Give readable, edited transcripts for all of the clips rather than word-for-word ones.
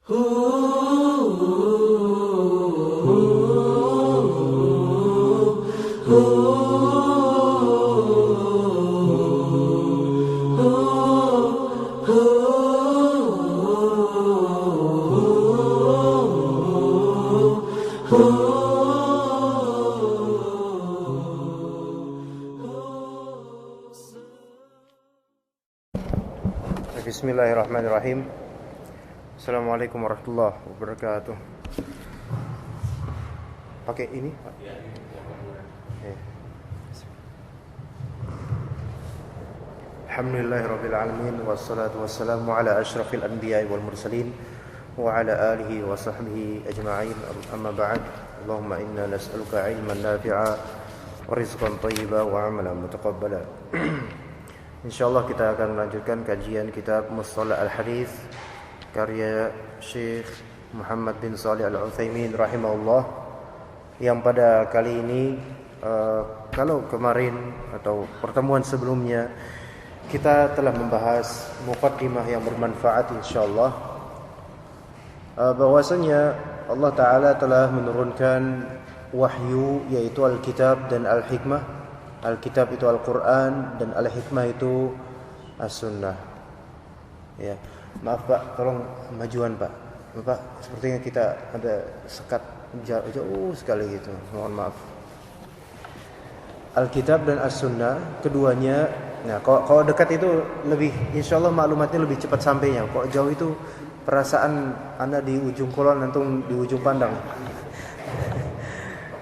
Bismillahirrahmanirrahim. Assalamualaikum warahmatullahi wabarakatuh. Pakai ini, Pak? Alhamdulillahirabbil alamin wassalatu wassalamu ala asyrafil anbiya'i wal mursalin wa ala alihi wa sahbihi ajma'in. Amma ba'd. Allahumma inna nas'aluka 'ilman nafi'a wa rizqan thayyiban wa 'amalan mutaqabbala. InsyaAllah kita akan melanjutkan kajian kitab Mustalah Al-Hadis karya Syekh Muhammad bin Shalih Al-Utsaimin rahimahullah, yang pada kali ini kalau kemarin atau pertemuan sebelumnya kita telah membahas muqaddimah yang bermanfaat insyaallah, bahwasanya Allah Ta'ala telah menurunkan wahyu, yaitu Al-Kitab dan Al-Hikmah. Al-Kitab itu Al-Quran dan Al-Hikmah itu As-Sunnah. Ya, maaf Pak, tolong majuan Pak. Bapak, sepertinya kita ada sekat jauh sekali gitu. Mohon maaf. Al-Kitab dan As-Sunnah, keduanya. Nah, kalau dekat itu lebih, insyaallah maklumatnya lebih cepat sampainya. Kalau jauh itu perasaan Anda di ujung kulon, antum di ujung pandang.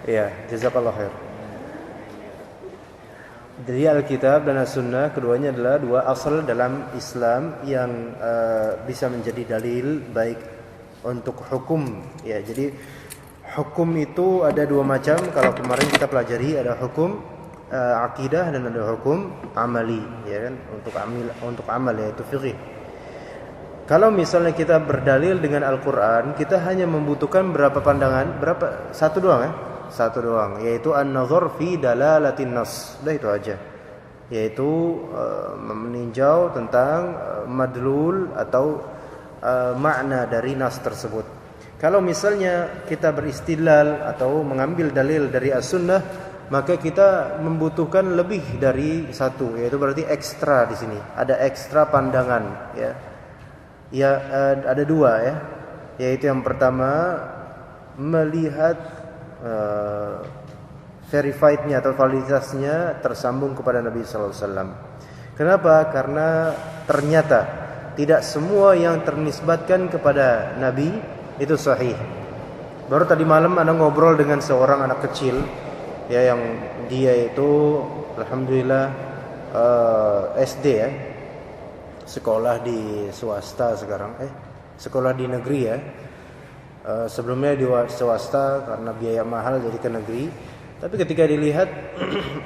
Ya, jazakallah khair. Jadi Alkitab dan As-Sunnah keduanya adalah dua asal dalam Islam yang bisa menjadi dalil baik untuk hukum. Ya, jadi hukum itu ada dua macam. Kalau kemarin kita pelajari, ada hukum akidah dan ada hukum amali, ya kan? Untuk amal, yaitu fiqih. Kalau misalnya kita berdalil dengan Al-Qur'an, kita hanya membutuhkan berapa pandangan? Satu doang ya? Satu doang, yaitu an-nazar fi dalalatin nas. Sudah itu aja. Yaitu meninjau tentang madlul atau makna dari nas tersebut. Kalau misalnya kita beristidlal atau mengambil dalil dari As-Sunnah, maka kita membutuhkan lebih dari satu, yaitu berarti ekstra di sini. Ada ekstra pandangan, ya. Ya, ada dua ya. Yaitu yang pertama, melihat verifiednya atau validitasnya tersambung kepada Nabi sallallahu alaihi wasallam. Kenapa? Karena ternyata tidak semua yang ternisbatkan kepada Nabi itu sahih. Baru tadi malam Anda ngobrol dengan seorang anak kecil, ya, yang dia itu alhamdulillah SD ya. Sekolah di swasta sekarang, sekolah di negeri ya. Sebelumnya di swasta karena biaya mahal jadi ke negeri. Tapi ketika dilihat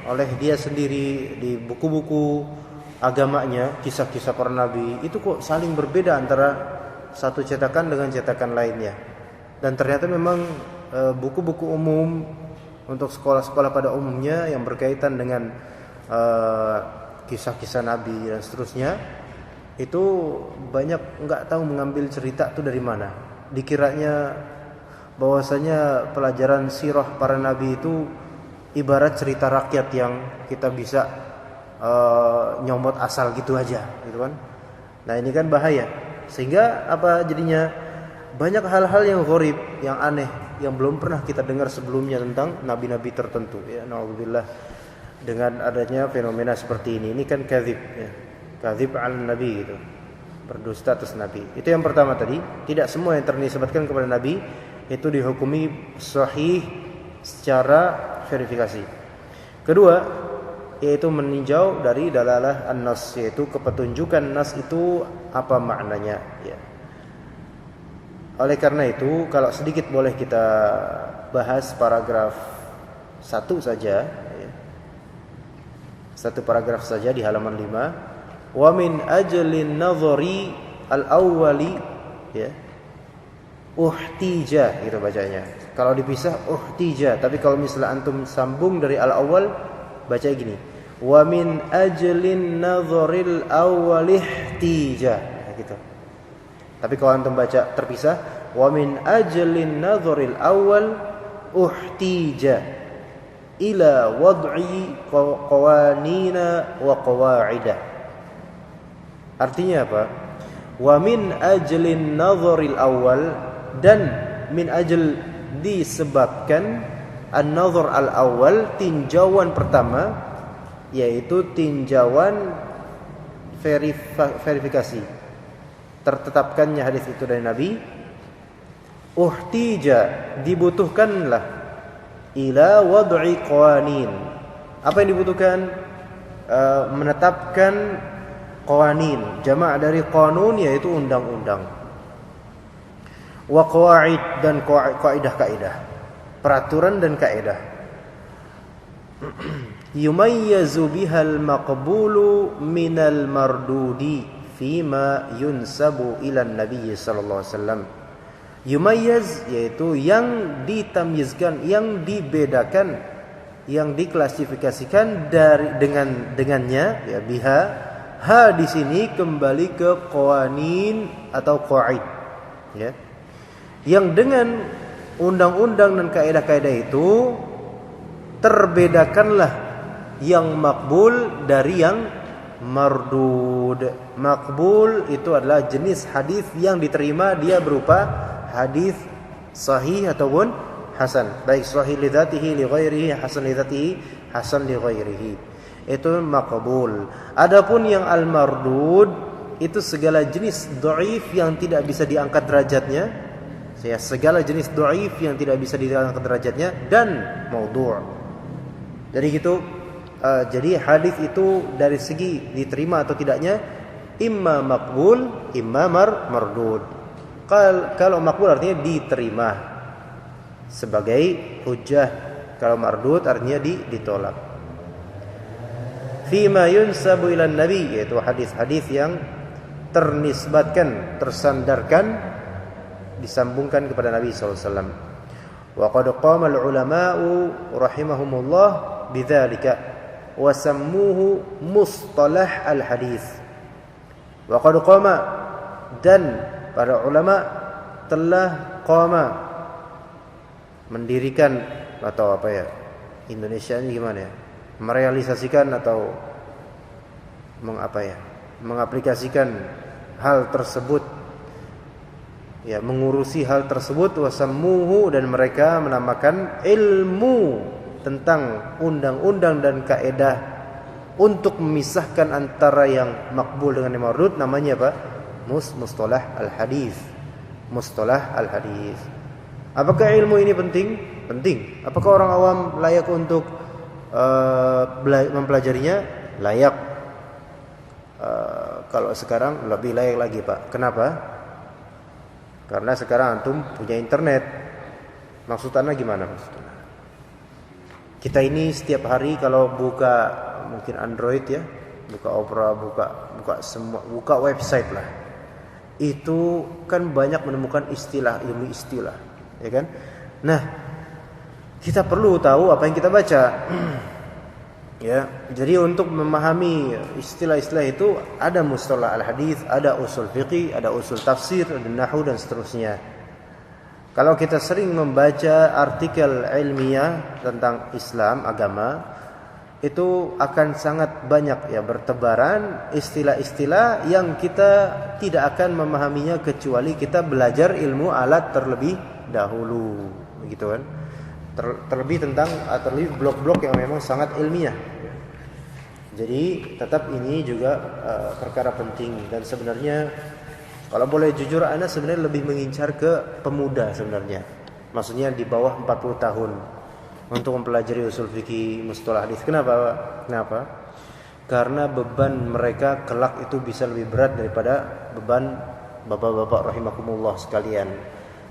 oleh dia sendiri di buku-buku agamanya, kisah-kisah para nabi, itu kok saling berbeda antara satu cetakan dengan cetakan lainnya. Dan ternyata memang buku-buku umum untuk sekolah-sekolah pada umumnya yang berkaitan dengan kisah-kisah nabi dan seterusnya, itu banyak enggak tahu mengambil cerita itu dari mana. Dikiranya bahwasanya pelajaran sirah para nabi itu ibarat cerita rakyat yang kita bisa nyomot asal gitu aja, gitu kan. Nah, ini kan bahaya. Sehingga apa jadinya? Banyak hal-hal yang gharib, yang aneh, yang belum pernah kita dengar sebelumnya tentang nabi-nabi tertentu, ya. Nauzubillah, dengan adanya fenomena seperti ini kan kadzib, ya. Kadzib al-nabi gitu. Berdusta atas Nabi. Itu yang pertama tadi. Tidak semua yang ternisbatkan kepada Nabi itu dihukumi sahih secara verifikasi. Kedua, yaitu meninjau dari dalalah an-nas, yaitu kepetunjukan nas itu apa maknanya, ya. Oleh karena itu, kalau sedikit boleh kita bahas paragraf 1 saja, ya. Satu paragraf saja di halaman 5. Wa min ajlin nadhari al-awwali, ya, uhtija, gitu bacanya. Kalau dipisah uhtija, tapi kalau misalnya antum sambung dari al-awwal, baca gini. Wa min ajlin nadharil awwal ihtija, gitu. Tapi kalau antum baca terpisah, wa min ajlin nadharil awal uhtija ila wad'i qawanina wa qawa'ida. Artinya apa? Wa min ajlin nadharil awal, dan min ajl disebabkan an-nadhar al-awwal, tinjauan pertama, yaitu tinjauan verifikasi tertetapkannya hadis itu dari Nabi. Uhtija, dibutuhkanlah, ila wad'i qawanin. Apa yang dibutuhkan? Menetapkan qawanin, jamak dari qanun, yaitu undang-undang. Wa qawaid, dan kaidah-kaidah, peraturan dan kaidah. Yumayyazu bihal maqbulu minal mardudi fima yunsabu ila nabi sallallahu alaihi wasallam. Yumayyaz, yaitu yang ditamyizkan, yang dibedakan, yang diklasifikasikan dengannya, ya, biha. Ha di sini kembali ke qawanin atau qawaid, ya. Yang dengan undang-undang dan kaidah-kaidah itu terbedakanlah yang makbul dari yang mardud. Makbul itu adalah jenis hadis yang diterima, dia berupa hadis sahih ataupun hasan, baik sahih li dzatihi li ghairihi, hasan li dzatihi, hasan li ghairihi. Itu makbul. Adapun yang al-mardud itu segala jenis dhaif yang tidak bisa diangkat derajatnya, segala jenis dhaif yang tidak bisa diangkat derajatnya, dan maudhu'. Jadi gitu. Jadi hadis itu dari segi diterima atau tidaknya imma makbul, imma mardud. Kalau makbul artinya diterima sebagai hujjah, kalau mardud artinya ditolak. Fima yunsabu ila nabi, yaitu hadis-hadis yang ternisbatkan, tersandarkan, disambungkan kepada Nabi sallallahu alaihi wasallam. Wa qad qama al-ulama'u rahimahumullah bidzalika wa sammuhu mustalah al-hadis. Wa qad qama, dan para ulama telah qama, mendirikan, atau apa ya, Indonesia ini gimana ya, merealisasikan atau mengaplikasikan hal tersebut, ya, mengurusi hal tersebut. Wasammuhu, dan mereka menamakan ilmu tentang undang-undang dan kaidah untuk memisahkan antara yang makbul dengan yang mardud, namanya apa? Mustalah al-hadis. Mustalah al-hadis. Apakah ilmu ini penting? Penting. Apakah orang awam layak untuk mempelajarinya? Layak. Kalau sekarang lebih layak lagi, Pak. Kenapa? Karena sekarang antum punya internet. Maksudnya gimana maksudnya? Kita ini setiap hari kalau buka mungkin Android, ya, buka Opera, buka semua, buka website lah, itu kan banyak menemukan istilah, ilmu istilah, ya kan? Nah, kita perlu tahu apa yang kita baca. Ya, jadi untuk memahami istilah-istilah itu ada mustalah al-hadis, ada usul fiqih, ada usul tafsir, ada nahwu, dan seterusnya. Kalau kita sering membaca artikel ilmiah tentang Islam, agama, itu akan sangat banyak, ya, bertebaran istilah-istilah yang kita tidak akan memahaminya kecuali kita belajar ilmu alat terlebih dahulu, begitu kan? Terlebih blok-blok yang memang sangat ilmiah. Jadi tetap ini juga perkara penting, dan sebenarnya kalau boleh jujur, ana sebenarnya lebih mengincar ke pemuda sebenarnya. Maksudnya di bawah 40 tahun untuk mempelajari usul fikih, mustalah hadis. Kenapa? Karena beban mereka kelak itu bisa lebih berat daripada beban bapak-bapak rahimakumullah sekalian.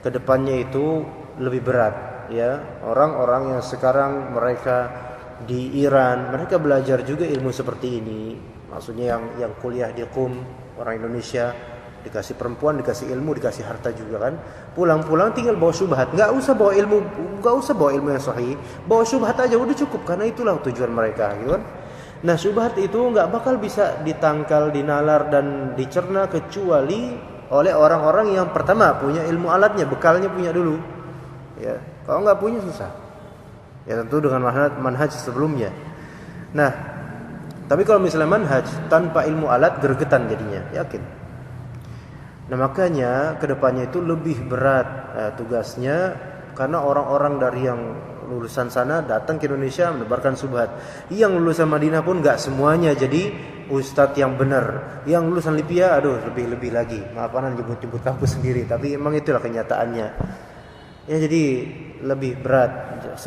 Kedepannya itu lebih berat, ya. Orang-orang yang sekarang mereka di Iran, mereka belajar juga ilmu seperti ini. Maksudnya yang kuliah di Qum, orang Indonesia, dikasih perempuan, dikasih ilmu, dikasih harta juga kan. Pulang-pulang tinggal bawa syubhat, nggak usah bawa ilmu yang sahih, bawa syubhat aja udah cukup, karena itulah tujuan mereka, gitu kan. Nah, syubhat itu nggak bakal bisa ditangkal, dinalar, dan dicerna kecuali oleh orang-orang yang pertama punya ilmu alatnya, bekalnya punya dulu. Ya, kalau nggak punya susah. Ya tentu dengan manhaj sebelumnya. Nah, tapi kalau misalnya manhaj tanpa ilmu alat gregetan jadinya, yakin. Nah makanya kedepannya itu lebih berat tugasnya, karena orang-orang dari yang lulusan sana datang ke Indonesia menebarkan subhat. Yang lulusan Madinah pun nggak semuanya jadi ustadz yang benar. Yang lulusan Libya, aduh lebih lagi. Maafanan jemput kampus sendiri, tapi emang itulah kenyataannya. Ya jadi lebih berat.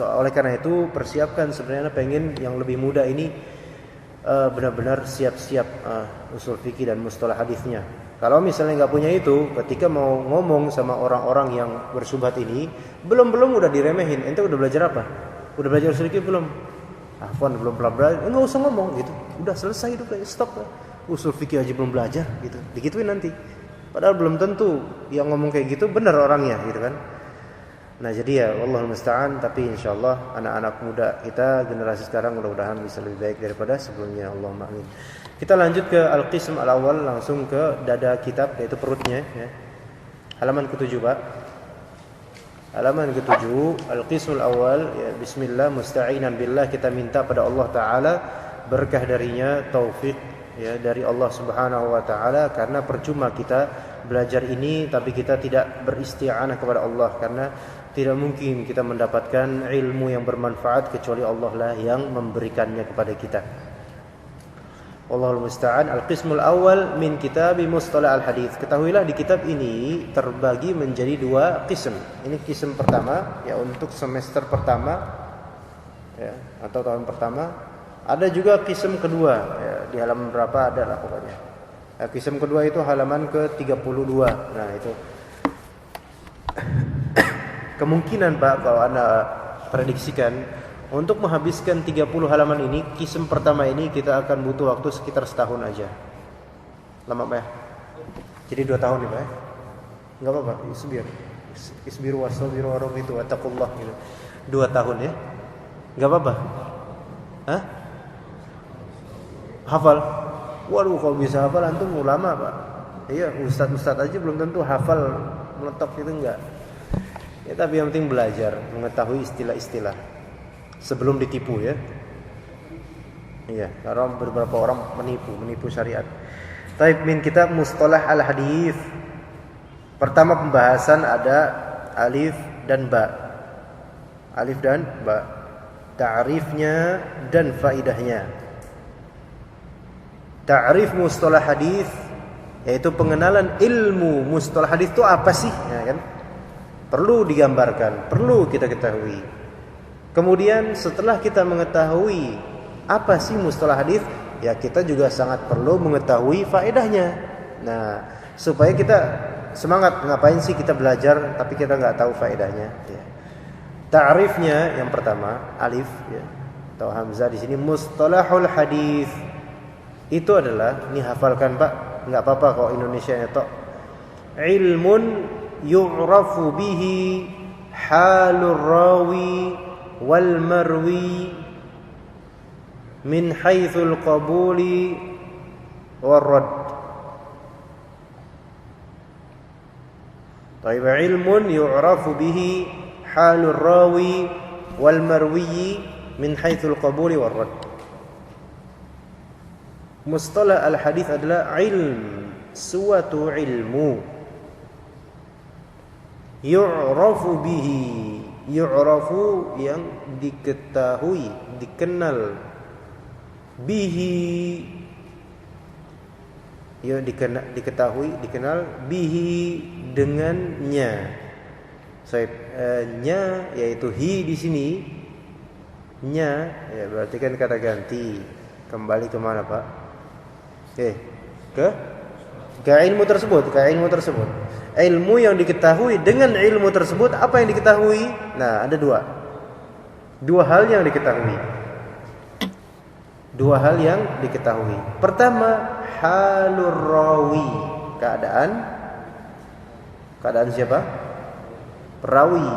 Oleh karena itu persiapkan sebenarnya pengen yang lebih muda ini benar-benar siap-siap usul fikih dan mustalah hadisnya. Kalau misalnya nggak punya itu, ketika mau ngomong sama orang-orang yang bersubhat ini, belum udah diremehin. Ente udah belajar apa? Udah belajar usul fikih belum? Afwan belum belajar. Nggak usah ngomong gitu. Udah selesai itu, kayak stop. Usul fikih aja belum belajar gitu. Digituin nanti. Padahal belum tentu yang ngomong kayak gitu benar orangnya gitu kan. Nah jadi ya Wallahul musta'an, tapi insyaallah anak-anak muda kita generasi sekarang mudah-mudahan bisa lebih baik daripada sebelumnya. Allahumma amin. Kita lanjut ke al-qism al-awwal, langsung ke dada kitab, yaitu perutnya ya. Halaman ke-7 Pak. Halaman ke-7, al-qism al-awwal ya, bismillah musta'inan billah, kita minta pada Allah taala berkah darinya, taufik ya dari Allah Subhanahu wa taala, karena percuma kita belajar ini tapi kita tidak beristi'anah kepada Allah, karena tidak mungkin kita mendapatkan ilmu yang bermanfaat kecuali Allah lah yang memberikannya kepada kita. Wallahul musta'an. Al-qismul awal min kitab mustalah al-hadits. Ketahuilah di kitab ini terbagi menjadi 2 qism. Ini qism pertama ya, untuk semester pertama ya, atau tahun pertama. Ada juga qism kedua ya, di halaman berapa ada lah pokoknya. Qism kedua itu halaman ke-32. Nah, itu kemungkinan Pak, kalau Anda prediksikan untuk menghabiskan 30 halaman ini, qism pertama ini kita akan butuh waktu sekitar setahun aja. Lama Pak ya? Jadi 2 tahun nih Pak ya? Enggak apa-apa, isbiru wasabiru warabitu wattaqullah gitu. 2 tahun ya? Enggak apa-apa? Hah? Hafal? Waduh, kalau bisa hafal antum ulama Pak. Iya, ustaz aja belum tentu hafal meletok itu enggak. Ya tapi yang penting belajar, mengetahui istilah-istilah sebelum ditipu ya. Iya, karena beberapa orang menipu syariat. Taib min kitab mustalah al-hadits. Pertama pembahasan ada alif dan ba. Alif dan ba. Ta'rifnya dan faidahnya. Ta'rif mustalah hadits, yaitu pengenalan ilmu mustalah hadits itu apa sih, ya kan? Perlu digambarkan, perlu kita ketahui. Kemudian setelah kita mengetahui apa sih mustalah hadis, ya kita juga sangat perlu mengetahui faedahnya. Nah, supaya kita semangat, ngapain sih kita belajar tapi kita nggak tahu faedahnya. Ya. Ta'rifnya yang pertama alif, ya, atau hamzah di sini mustalahul hadis. Itu adalah, ini hafalkan Pak, nggak apa-apa kalau Indonesia itu. Ilmun yu'rafu bihi halur rawi wal marwi min haitsul qabuli war radd. Taib ilmun yu'rafu bihi halur rawi wal marwi min haitsul qabuli war radd. Mustalah al-hadits adalah suatu ilmu yu'rafu bihi, yu'rafu yang diketahui, dikenal, bihi ya dikenal, bihi dengannya. Nya yaitu hi di sini, nya ya berarti kan kata ganti. Kembali ke mana Pak? Ke ilmu tersebut, ilmu yang diketahui. Dengan ilmu tersebut apa yang diketahui? Nah, ada dua hal yang diketahui. Pertama, halur rawi, keadaan siapa? Perawi.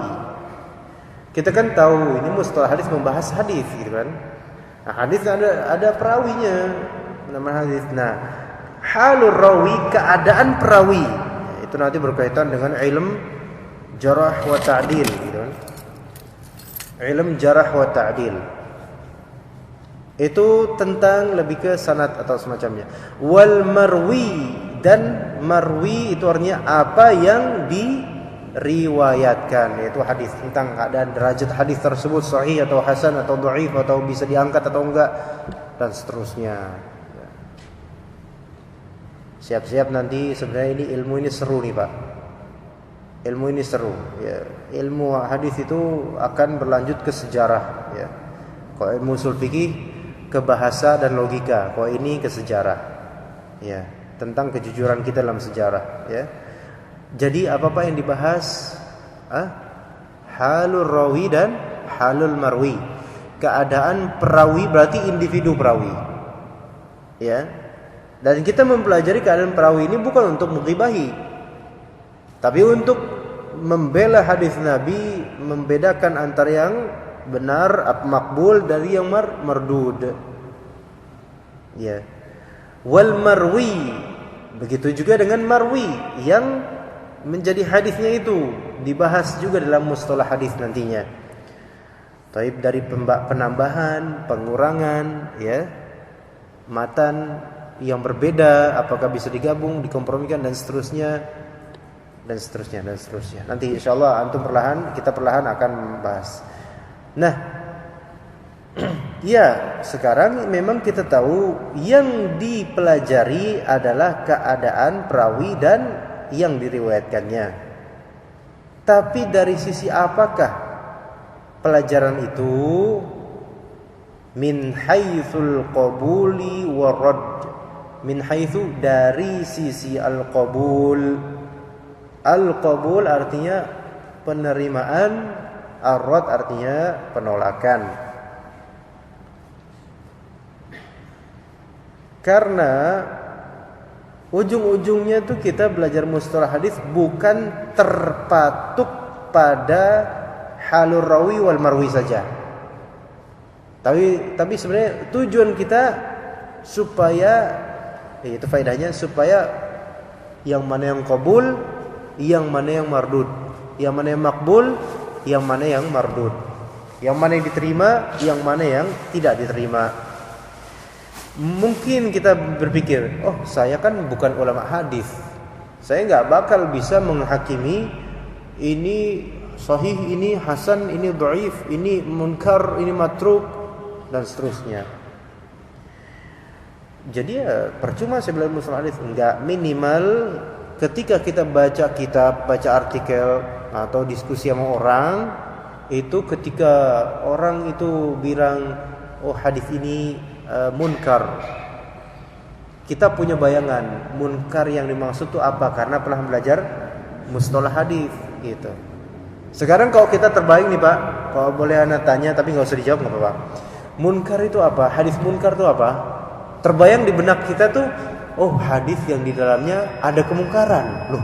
Kita kan tahu ini mustalah hadis membahas hadis gitu kan. Nah, hadis ada perawinya, nama hadis. Nah, halur rawi, keadaan perawi. itu nanti berkaitan dengan ilmu jarah wa ta'dil gitu kan. Ilmu jarah wa ta'dil itu tentang lebih ke sanad atau semacamnya. Wal marwi, dan marwi itu artinya apa yang diriwayatkan, yaitu hadis, tentang keadaan derajat hadis tersebut sahih atau hasan atau dhaif atau bisa diangkat atau enggak dan seterusnya. Siap-siap nanti, sebenarnya ini ilmu ini seru nih Pak. Ilmu ini seru ya. Ilmu hadis itu akan berlanjut ke sejarah ya. Kalau ilmu ushul fikih ke bahasa dan logika, kalau ini ke sejarah ya, tentang kejujuran kita dalam sejarah ya. Jadi apa-apa yang dibahas halul rawi dan halul marwi. Keadaan perawi berarti individu perawi ya. Dan kita mempelajari keadaan perawi ini bukan untuk menggibahi, tapi untuk membela hadis Nabi, membedakan antara yang benar, makbul dari yang mardud. Ya. Wal marwi, begitu juga dengan marwi yang menjadi hadisnya itu dibahas juga dalam mustalah hadis nantinya. Taib dari penambahan, pengurangan, ya. Matan yang berbeda apakah bisa digabung, dikompromikan dan seterusnya. Dan seterusnya dan seterusnya. Nanti insyaallah antum kita perlahan akan membahas. Nah, ya sekarang memang kita tahu yang dipelajari adalah keadaan perawi dan yang diriwayatkannya. Tapi dari sisi apakah pelajaran itu? Min haitsul qabuli warad. Min haitsu, dari sisi al-qabul. Al-qabul artinya penerimaan, ar-rad artinya penolakan. Karena ujung-ujungnya tuh kita belajar mustalah hadis bukan terpatuk pada halur rawi wal marwi saja. Tapi sebenarnya tujuan kita supaya itu faedahnya supaya yang mana yang qabul, yang mana yang mardud, yang mana yang makbul, yang mana yang mardud, yang mana yang diterima, yang mana yang tidak diterima. Mungkin kita berpikir, oh saya kan bukan ulama hadis, saya nggak bakal bisa menghakimi ini sahih, ini hasan, ini dhaif, ini munkar, ini matruk dan seterusnya. Jadi ya percuma saya belajar mustalah hadis. Enggak, minimal ketika kita baca kitab, baca artikel atau diskusi sama orang, itu ketika orang itu bilang oh hadis ini munkar, kita punya bayangan munkar yang dimaksud itu apa, karena pernah belajar mustalah hadis gitu. Sekarang kalau kita terbayang nih Pak, kalau boleh anak tanya tapi nggak usah dijawab, nggak apa-apa. Munkar itu apa? Hadis munkar itu apa? Terbayang di benak kita tuh, oh hadis yang di dalamnya ada kemungkaran loh.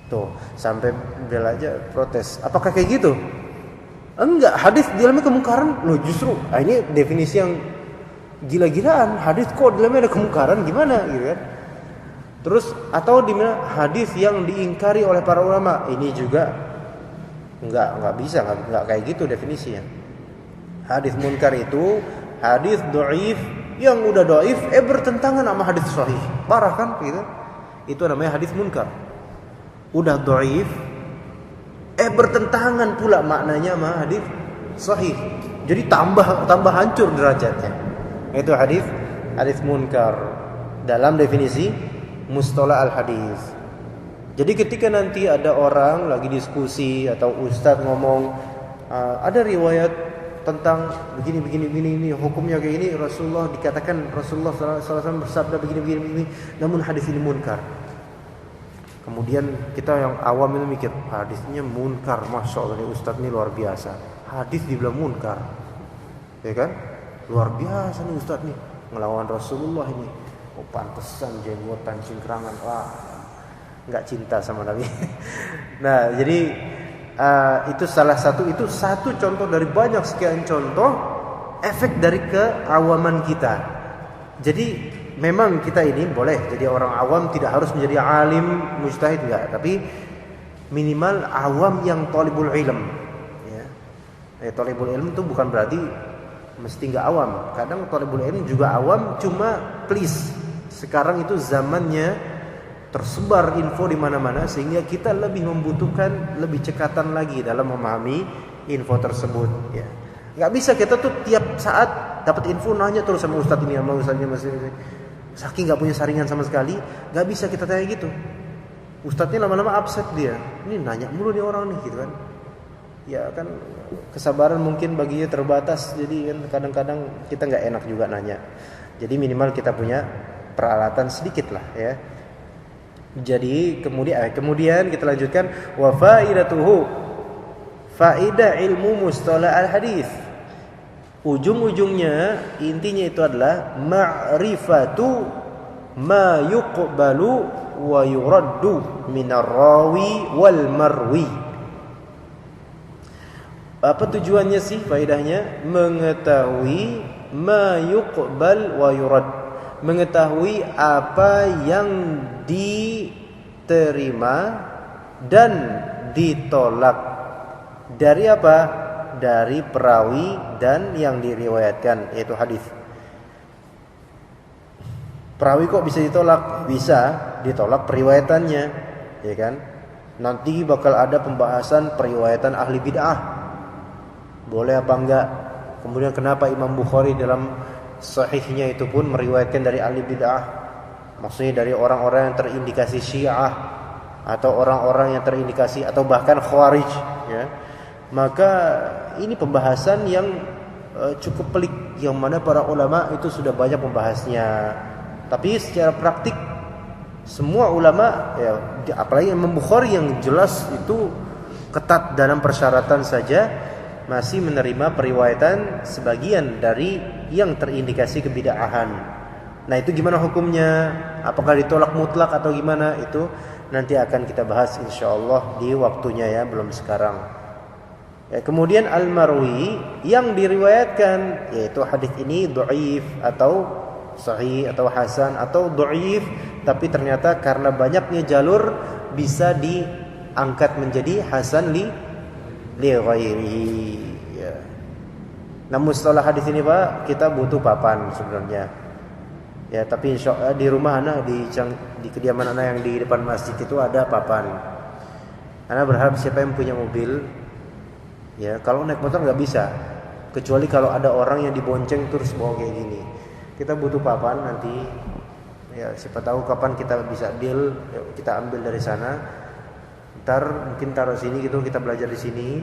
Tuh, sampai bela aja protes. Apakah kayak gitu? Enggak, hadis di dalamnya kemungkaran loh justru. Ini definisi yang gila-gilaan. Hadis kok di dalamnya ada kemungkaran, gimana gitu kan? Terus atau di mana hadis yang diingkari oleh para ulama, ini juga enggak bisa, enggak kayak gitu definisinya. Hadis munkar itu hadis dhaif yang udah dhaif bertentangan sama hadis sahih. Parah kan gitu. Itu namanya hadis munkar. Udah dhaif bertentangan pula maknanya sama hadis sahih. Jadi tambah hancur derajatnya. Itu hadis munkar dalam definisi mustalah al-hadis. Jadi ketika nanti ada orang lagi diskusi atau ustaz ngomong ada riwayat tentang begini ini hukumnya kayak ini, Rasulullah dikatakan Rasulullah SAW bersabda begini, namun hadis ini munkar. Kemudian kita yang awam itu mikir hadisnya munkar, masya Allah ini ustaz ini luar biasa, hadis dibilang munkar, ya kan? Luar biasa nih ustaz nih ngelawan Rasulullah ini. Oh pantesan jenggotan cingkrangan, wah nggak cinta sama Nabi. Nah jadi itu salah satu, itu satu contoh dari banyak sekian contoh efek dari keawaman kita. Jadi memang kita ini boleh jadi orang awam, tidak harus menjadi alim mujtahid, enggak, tapi minimal awam yang thalibul ilm ya. Thalibul ilm itu bukan berarti mesti enggak awam. Kadang thalibul ilm juga awam, cuma please sekarang itu zamannya tersebar info di mana-mana sehingga kita lebih membutuhkan lebih cekatan lagi dalam memahami info tersebut ya. Enggak bisa kita tuh tiap saat dapat info nanya terus sama ustadz ini sama ustadznya masih saking nggak punya saringan sama sekali, nggak bisa kita tanya gitu. Ustadznya lama-lama upset dia, ini nanya mulu nih orang nih gitu kan. Ya kan kesabaran mungkin baginya terbatas, jadi kan kadang-kadang kita nggak enak juga nanya. Jadi minimal kita punya peralatan sedikit lah ya. Jadi kemudian kita lanjutkan wa faidatuhu, faidah ilmu mustalah al hadis. Ujung-ujungnya intinya itu adalah ma'rifatu ma yuqbalu wa yuraddu minar rawi wal marwi. Apa tujuannya sih faedahnya? Mengetahui ma yuqbal wa yurad. Mengetahui apa yang diterima dan ditolak. Dari apa? Dari perawi dan yang diriwayatkan, yaitu hadis. Perawi kok bisa ditolak? Bisa ditolak periwayatannya, ya kan? Nanti bakal ada pembahasan periwayatan ahli bid'ah. Boleh apa enggak? Kemudian kenapa Imam Bukhari dalam sahihnya itu pun meriwayatkan dari ahli bid'ah? Maksudnya dari orang-orang yang terindikasi Syiah atau orang-orang yang terindikasi atau bahkan Khawarij, ya. Maka ini pembahasan yang cukup pelik, yang mana para ulama itu sudah banyak membahasnya. Tapi secara praktik semua ulama ya, apalagi Imam Bukhari yang jelas itu ketat dalam persyaratan saja, masih menerima periwayatan sebagian dari yang terindikasi kebid'ahan. Nah itu gimana hukumnya? Apakah ditolak mutlak atau gimana? Itu nanti akan kita bahas insyaallah di waktunya ya, belum sekarang. Ya, kemudian al-marwi yang diriwayatkan, yaitu hadis ini dhaif atau sahih atau hasan atau dhaif, tapi ternyata karena banyaknya jalur bisa diangkat menjadi hasan li ghairihi ya. Namun setelah hadis ini Pak, kita butuh papan sebenarnya. Ya, tapi insyaallah di rumah anak di kediaman anak yang di depan masjid itu ada papan. Anak berharap siapa yang punya mobil, ya kalau naik motor nggak bisa, kecuali kalau ada orang yang dibonceng terus bawa kayak gini. Kita butuh papan nanti, ya siapa tahu kapan kita bisa deal, ya, kita ambil dari sana. Ntar mungkin taruh sini gitu, kita belajar di sini.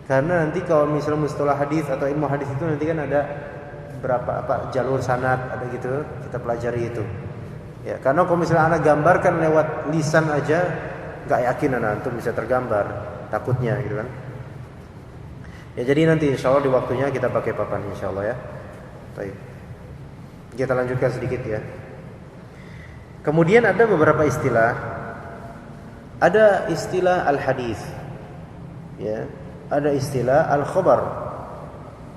Karena nanti kalau misalnya mustalah hadis atau ilmu hadis itu nanti kan ada berapa jalur sanad ada gitu, kita pelajari itu. Ya karena kalau misalnya anak gambarkan lewat lisan aja, nggak yakin anak antum bisa tergambar, takutnya gitu kan. Ya jadi nanti insyaallah di waktunya kita pakai papan insyaallah ya. Baik. Kita lanjutkan sedikit ya. Kemudian ada beberapa istilah. Ada istilah al-hadis. Ya, ada istilah al-khabar.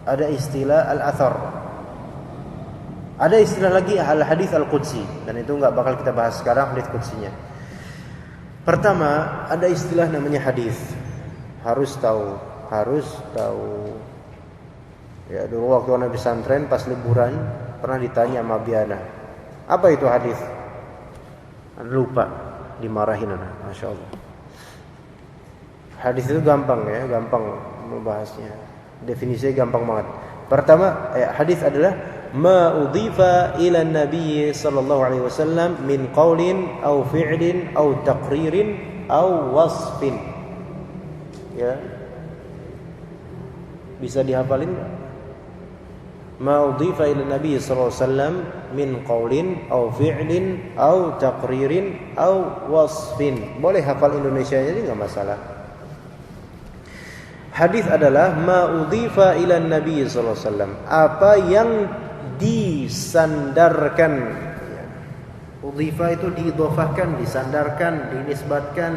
Ada istilah al-athar. Ada istilah lagi al-hadis al-qudsi, dan itu enggak bakal kita bahas sekarang hadis qudsinya. Pertama, ada istilah namanya hadis. Harus tahu. Ya dulu waktu anak pesantren pas liburan pernah ditanya sama Biana, apa itu hadis? Lupa, dimarahin anak, masya Allah. Hadis itu gampang ya, gampang membahasnya. Definisinya gampang banget. Pertama, hadis adalah ma udhifa ila Nabi sallallahu alaihi wasallam min qaulin au fi'lin au taqririn au wasfin. Ya. Bisa dihafalin enggak? Ma udhifa ila Nabi sallallahu alaihi wasallam min qaulin au fi'lin au taqririn au wasfin. Boleh hafal Indonesia jadi enggak masalah. Hadis adalah ma udhifa ila Nabi sallallahu alaihi wasallam, apa yang disandarkan. Udhifa itu diidhofahkan, disandarkan, dinisbatkan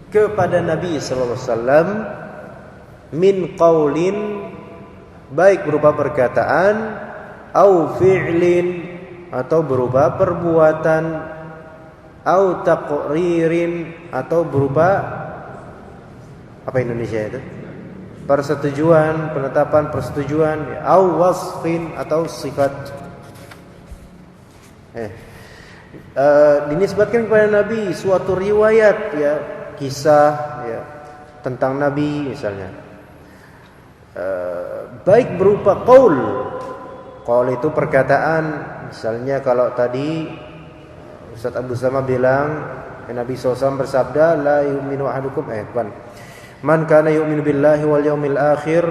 kepada Nabi sallallahu alaihi wasallam min qaulin, baik berupa perkataan, au fi'lin atau berupa perbuatan, au taqririn atau berupa apa Indonesia itu? Persetujuan, penetapan persetujuan, au wasfin atau sifat. Dinisbatkan kepada Nabi suatu riwayat ya, kisah ya tentang Nabi misalnya. Baik berupa qaul. Qaul itu perkataan, misalnya kalau tadi Ustaz Abu Sama bilang Nabi SAW bersabda la yu'minu ahadukum man kana yu'minu billahi wal yawmil akhir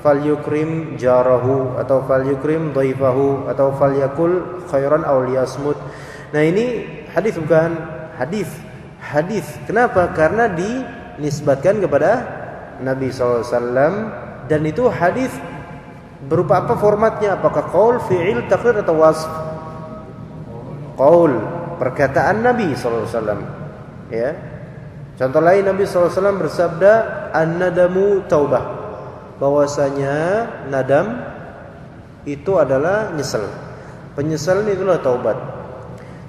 falyukrim jarahu atau falyukrim dhaifahu atau falyakul khairan aw liyasmut. Nah ini hadis bukan hadis. Kenapa? Karena dinisbatkan kepada Nabi SAW dan itu hadis berupa apa formatnya? Apakah qaul, fi'il, taqrir atau wasf? Qaul, perkataan Nabi SAW. Ya. Contoh lain Nabi SAW bersabda an-nadamu taubah, bahwasanya nadam itu adalah nyesal. Penyesalan itulah taubat.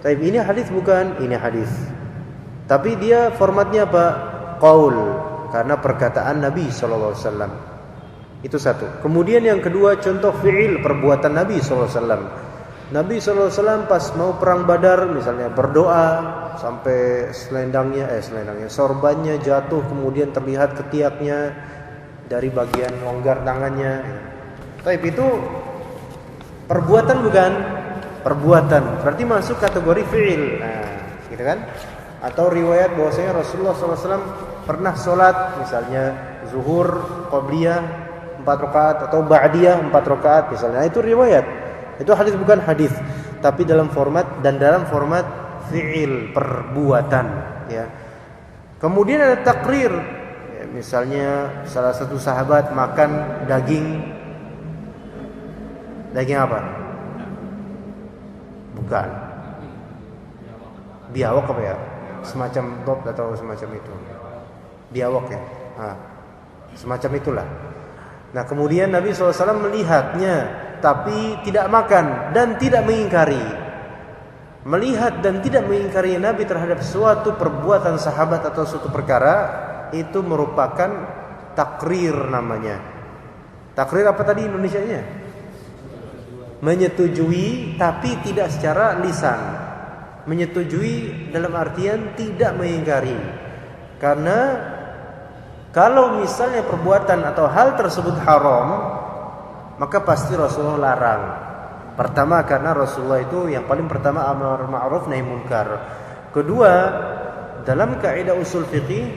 Tapi ini hadis bukan? Ini hadis. Tapi dia formatnya apa? Qaul, karena perkataan Nabi SAW. Itu satu. Kemudian yang kedua contoh fi'il, perbuatan Nabi SAW. Nabi SAW pas mau perang Badar misalnya berdoa sampai selendangnya sorbannya jatuh, kemudian terlihat ketiaknya dari bagian longgar tangannya. Tapi itu perbuatan bukan? Perbuatan. Berarti masuk kategori fi'il. Nah, gitu kan? Atau riwayat bahwasanya Rasulullah SAW pernah sholat misalnya zuhur qabliyah 4 rakaat atau ba'diyah 4 rakaat misalnya. Nah, itu riwayat. Itu hadis bukan hadis, tapi dalam format fi'il, perbuatan ya. Kemudian ada takrir ya, misalnya salah satu sahabat makan daging apa? Bukan biawak apa ya? Semacam dop atau semacam itu. Biawak ya. Semacam itulah. Nah kemudian Nabi SAW melihatnya tapi tidak makan dan tidak mengingkari. Melihat dan tidak mengingkari Nabi terhadap suatu perbuatan sahabat atau suatu perkara, itu merupakan takrir namanya. Takrir apa tadi Indonesianya? Menyetujui tapi tidak secara lisan. Menyetujui dalam artian tidak mengingkari. Karena kalau misalnya perbuatan atau hal tersebut haram, maka pasti Rasulullah larang. Pertama karena Rasulullah itu yang paling pertama amar ma'ruf nahi munkar. Kedua, dalam kaidah usul fiqih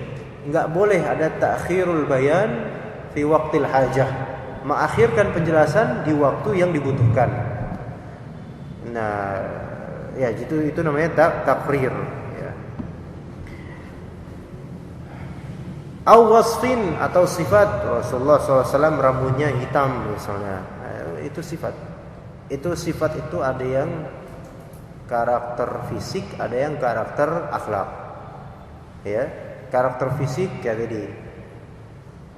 enggak boleh ada ta'khirul bayan fi waqtil hajah. Mengakhirkan penjelasan di waktu yang dibutuhkan. Nah, ya itu namanya takrir ya. Aw wasfin atau sifat. Rasulullah SAW rambutnya hitam misalnya. Itu sifat. Itu sifat itu ada yang karakter fisik, ada yang karakter akhlak. Ya, karakter fisik kayak tadi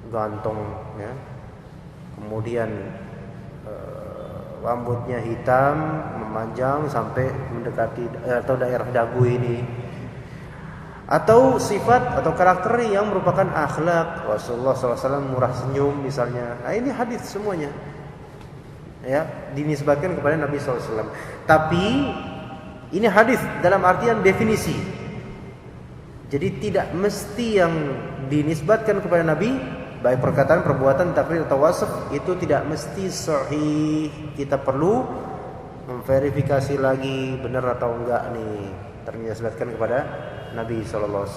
ganteng ya. Kemudian rambutnya hitam, memanjang sampai mendekati atau daerah dagu ini. Atau sifat atau karakter yang merupakan akhlak. Rasulullah SAW murah senyum misalnya. Nah ini hadis semuanya ya, dinisbatkan kepada Nabi SAW. Tapi ini hadis dalam artian definisi. Jadi tidak mesti yang dinisbatkan kepada Nabi, baik perkataan, perbuatan, takrir atau wasf, itu tidak mesti sahih. Kita perlu memverifikasi lagi benar atau enggak nih ternisbatkan kepada Nabi SAW.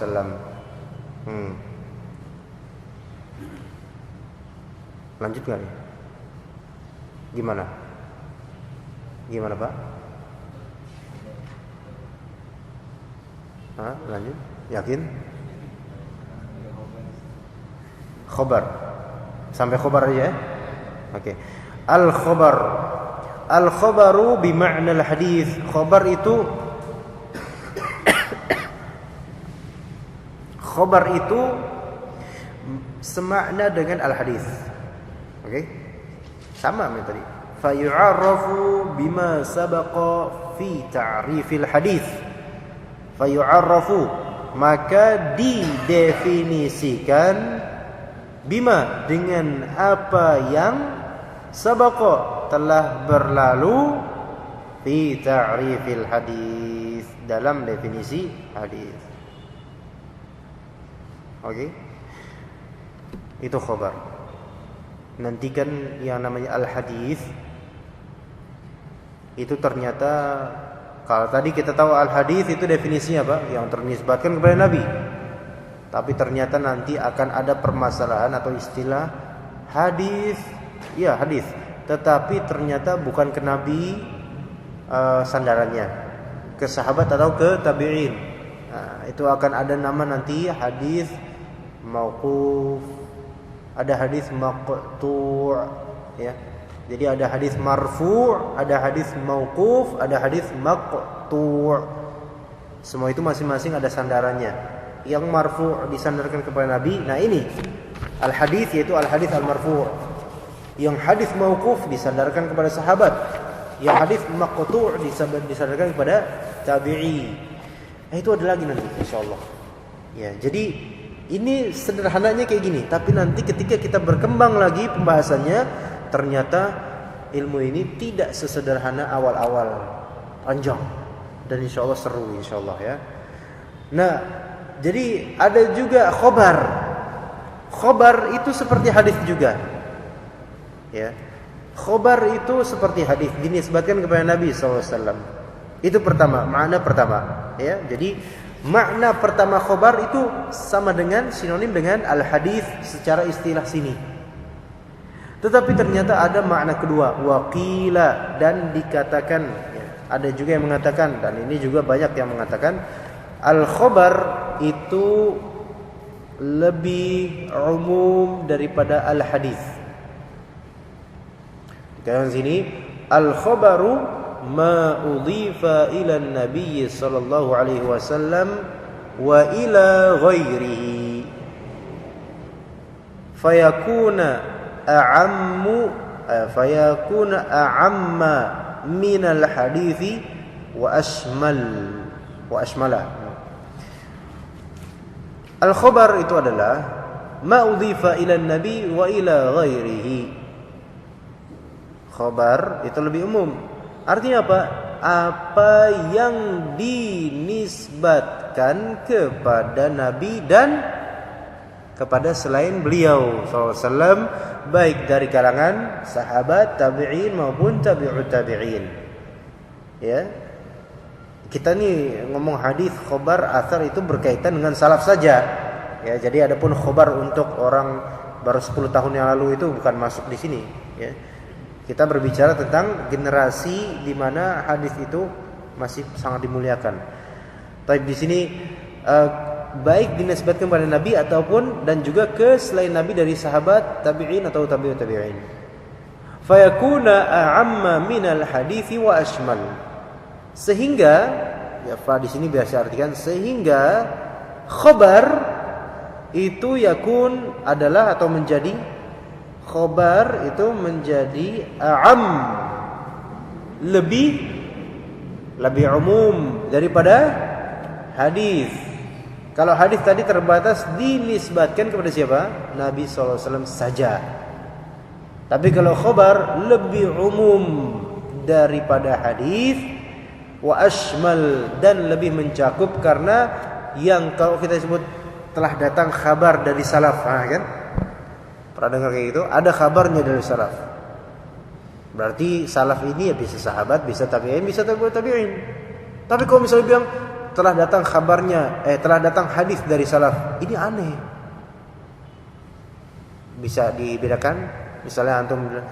Lanjut nggak nih? Gimana Pak? Lanjut? Yakin? Khobar. Sampai khobar aja ya? Oke. Al-khobaru bima'na al-hadis. Khobar itu semakna dengan al-hadis. Oke? Sama tadi. fayu'arrafu bima sabaqa fi ta'rifil hadis. Fayu'arrafu, maka didefinisikan, bima, dengan apa yang sabaqa, telah berlalu, fi ta'rifil hadis, dalam definisi hadis. Oke. Itu khabar. Nantikan yang namanya al-hadis itu ternyata, kalau tadi kita tahu al-hadis itu definisinya apa? Yang ternisbatkan kepada Nabi. Tapi ternyata nanti akan ada permasalahan atau istilah hadis. Ya, hadis. Tetapi ternyata bukan ke Nabi sandarannya, ke sahabat atau ke tabi'in. Nah, itu akan ada nama nanti hadis mauquf, ada hadis maqtu', ya. Jadi ada hadis marfu', ada hadis mauquf, ada hadis maqtu'. Semua itu masing-masing ada sandarannya. Yang marfu' disandarkan kepada Nabi. Nah, ini al-hadis, yaitu al-hadis al-marfu'. Yang hadis mauquf disandarkan kepada sahabat. Yang hadis maqtu' disandarkan kepada tabi'i. Nah, itu ada lagi nanti insyaallah. Ya, jadi ini sederhananya kayak gini, tapi nanti ketika kita berkembang lagi pembahasannya, ternyata ilmu ini tidak sesederhana awal-awal, panjang dan insyaallah seru insyaallah ya. Nah, jadi ada juga khobar. Khobar itu seperti hadis juga. Ya. Khobar itu seperti hadis, dinisbatkan kepada Nabi SAW. Itu pertama, makna pertama. Ya, jadi makna pertama khobar itu sama dengan, sinonim dengan al-hadis secara istilah sini. Tetapi ternyata ada makna kedua, waqila, dan dikatakan, ya, ada juga yang mengatakan, dan ini juga banyak yang mengatakan, al-khobar itu lebih umum daripada al-hadis. Dikatakan sini, al-khobaru ma udhifa ila an-nabiy sallallahu alaihi wasallam wa ila ghairihi fayakuna a'amma min al-hadithi wa ashmala. Al-khabar itu adalah ma udhifa ila an-nabi wa ila ghairihi. Khabar itu lebih umum. Artinya apa? Apa yang dinisbatkan kepada Nabi dan kepada selain beliau SAW, baik dari kalangan sahabat, tabi'in maupun tabi'ut tabi'in. Ya. Kita nih ngomong hadis, khobar, athar itu berkaitan dengan salaf saja. Ya, jadi adapun khobar untuk orang baru 10 tahun yang lalu itu bukan masuk di sini, ya. Kita berbicara tentang generasi di mana hadis itu masih sangat dimuliakan. Tapi di sini baik dinisbatkan kepada Nabi ataupun dan juga ke selain Nabi dari sahabat, tabi'in atau tabi'ut tabi'in. Fayakuna a'amma minal hadithi wa ashmal. Sehingga, ya fa di sini biasa artikan sehingga khabar itu yakun adalah atau menjadi, khobar itu menjadi a'am, lebih umum daripada hadis. Kalau hadis tadi terbatas dinisbatkan kepada siapa? Nabi SAW saja. Tapi kalau khobar lebih umum daripada hadis, wa ashmal, dan lebih mencakup, karena yang kalau kita sebut telah datang kabar dari salaf, kan? Pernah dengar kayak gitu? Ada kabarnya dari salaf. Berarti salaf ini ya bisa sahabat, bisa tabi'in, bisa tabi'ut tabi'in. Tapi kalau misalnya bilang telah datang kabarnya, telah datang hadis dari salaf, ini aneh. Bisa dibedakan? Misalnya antum bilang,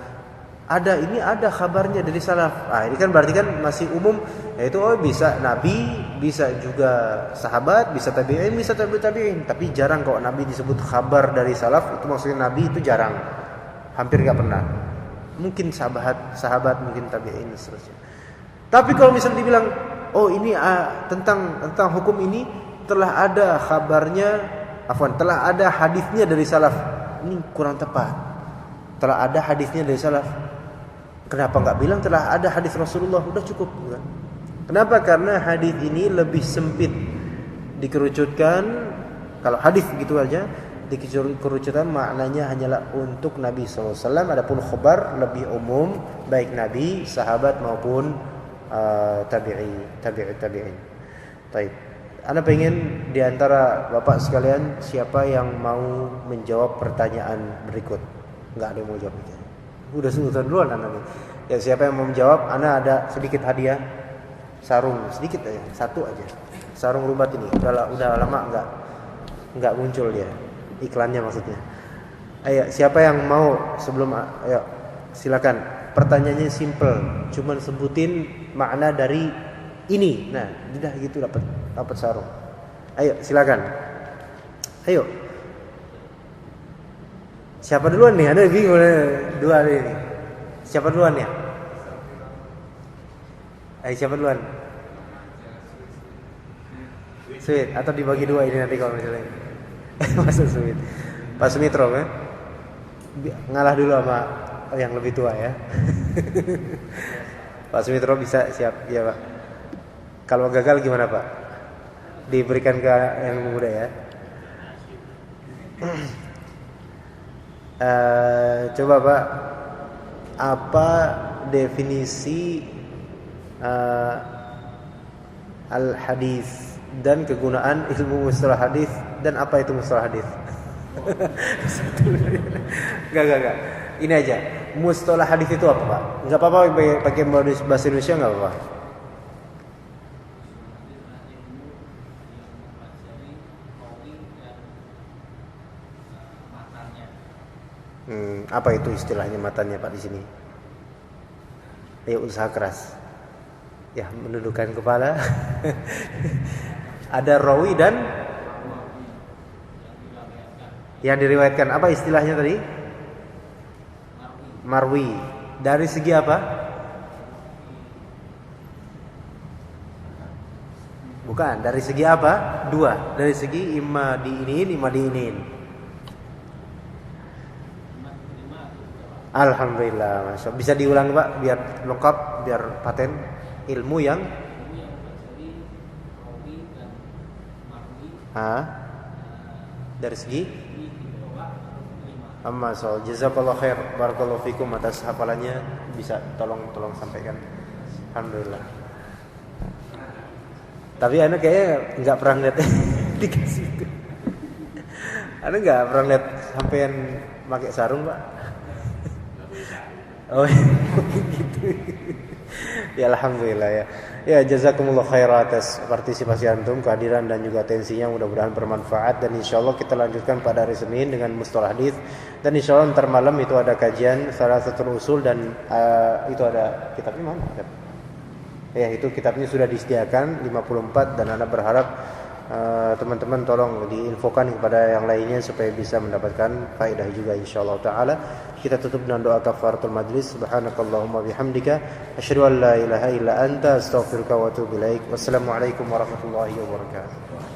ada kabarnya dari salaf. Ah, ini kan berarti kan masih umum, yaitu bisa Nabi, bisa juga sahabat, bisa tabi'in, bisa tabi'ut tabi'in. Tapi jarang kok Nabi disebut kabar dari salaf, itu maksudnya Nabi itu jarang. Hampir enggak pernah. Mungkin sahabat, mungkin tabi'in dan seterusnya. Tapi kalau misalnya dibilang, oh ini tentang hukum ini telah ada kabarnya, telah ada hadisnya dari salaf. Ini kurang tepat. Telah ada hadisnya dari salaf. Kenapa enggak bilang telah ada hadis Rasulullah, udah cukup kan? Kenapa? Karena hadis ini lebih sempit, dikerucutkan. Kalau hadis gitu aja dikerucutkan maknanya hanyalah untuk Nabi SAW. Adapun khabar lebih umum, baik Nabi, sahabat maupun tabi'in. Baik. Ana pengen diantara bapak sekalian siapa yang mau menjawab pertanyaan berikut? Enggak ada yang mau jawab. Udah sultan duluan Ana. Ya siapa yang mau menjawab? Ana ada sedikit hadiah. Sarung sedikit aja, satu aja. Sarung rubat ini. Udah lama enggak muncul dia. Iklannya maksudnya. Ayo, siapa yang mau sebelum ayo silakan. Pertanyaannya simple, cuman sebutin makna dari ini. Nah, udah gitu dapat sarung. Ayo, silakan. Ayo. Siapa duluan nih? Ada bingung dua ini. Siapa duluan ya? Ayo, siapa duluan? Sweet atau dibagi dua ini nanti kalau misalnya. Masa sweet. Pak Sumitro kan? Ngalah dulu sama yang lebih tua ya. Pak Sumitro bisa siap ya Pak. Kalau gagal gimana Pak? Diberikan ke yang muda ya. Coba Pak, apa definisi al-hadis dan kegunaan ilmu mustalah hadis dan apa itu mustalah hadis? Enggak. Ini aja. Mustalah hadis itu apa, Pak? Enggak apa-apa pakai bahasa Indonesia enggak apa-apa. Apa itu istilahnya matanya Pak di sini? Ayo usaha keras. Ya, menundukkan kepala. Ada rawi dan yang diriwayatkan. Apa istilahnya tadi? Marwi. Dari segi apa? Bukan, dari segi apa? Dua. Dari segi imma diinin. Alhamdulillah, Masya Allah. Bisa diulang Pak, biar lengkap, biar paten ilmu yang dari segi amma soal jazakallahu khair, barakallahu fikum atas hafalannya, bisa tolong sampaikan. Alhamdulillah. Tapi Anda kayaknya nggak pernah lihat dikasih itu. Anda nggak pernah lihat sampean pakai sarung Pak? Oh gitu. Ya alhamdulillah ya. Ya jazakumullah khairan atas partisipasi antum, kehadiran dan juga atensinya, mudah-mudahan bermanfaat, dan insyaallah kita lanjutkan pada hari Senin dengan mustalah hadis, dan insyaallah ntar malam itu ada kajian salah satu usul, dan itu ada kitabnya mana? Ya itu kitabnya sudah disediakan 54, dan Anda berharap teman-teman tolong diinfokan kepada yang lainnya supaya bisa mendapatkan faedah juga insyaallah taala. Kita tutup dengan doa kafaratul majlis. Subhanakallahumma bihamdika asyhadu an la ilaha illa anta astaghfiruka wa atubu ilaik. Wassalamualaikum warahmatullahi wabarakatuh.